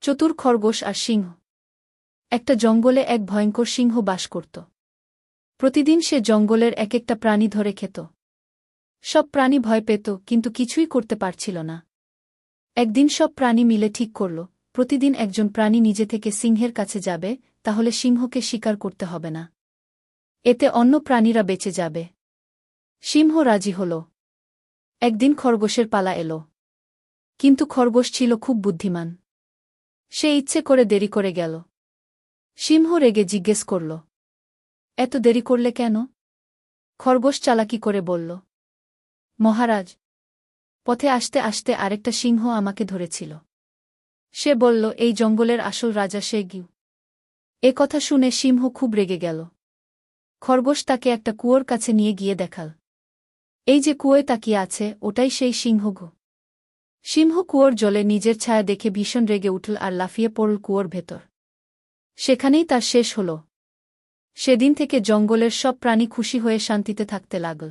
চতুর খরগোশ আর সিংহ। একটা জঙ্গলে এক ভয়ঙ্কর সিংহ বাস করত। প্রতিদিন সে জঙ্গলের এক একটা প্রাণী ধরে খেত। সব প্রাণী ভয় পেত, কিন্তু কিছুই করতে পারছিল না। একদিন সব প্রাণী মিলে ঠিক করল, প্রতিদিন একজন প্রাণী নিজে থেকে সিংহের কাছে যাবে, তাহলে সিংহকে শিকার করতে হবে না। এতে অন্য প্রাণীরা বেঁচে যাবে। সিংহ রাজি হল। একদিন খরগোশের পালা এল। কিন্তু খরগোশ ছিল খুব বুদ্ধিমান। সে ইচ্ছে করে দেরি করে গেল। সিংহ রেগে জিজ্ঞেস করল, এত দেরি করলে কেন? খরগোশ চালাকি করে বলল, মহারাজ, পথে আসতে আসতে আরেকটা সিংহ আমাকে ধরেছিল। সে বলল, এই জঙ্গলের আসল রাজা সে গিউ। এ কথা শুনে সিংহ খুব রেগে গেল। খরগোশ তাকে একটা কুয়োর কাছে নিয়ে গিয়ে দেখাল। এই যে কুয়োয় তাকিয়ে আছে, ওটাই সেই সিংহ গো। সিংহ কুয়োর জলে নিজের ছায়া দেখে ভীষণ রেগে উঠল আর লাফিয়ে পড়ল কুয়োর ভেতর। সেখানেই তার শেষ হল। সেদিন থেকে জঙ্গলের সব প্রাণী খুশি হয়ে শান্তিতে থাকতে লাগল।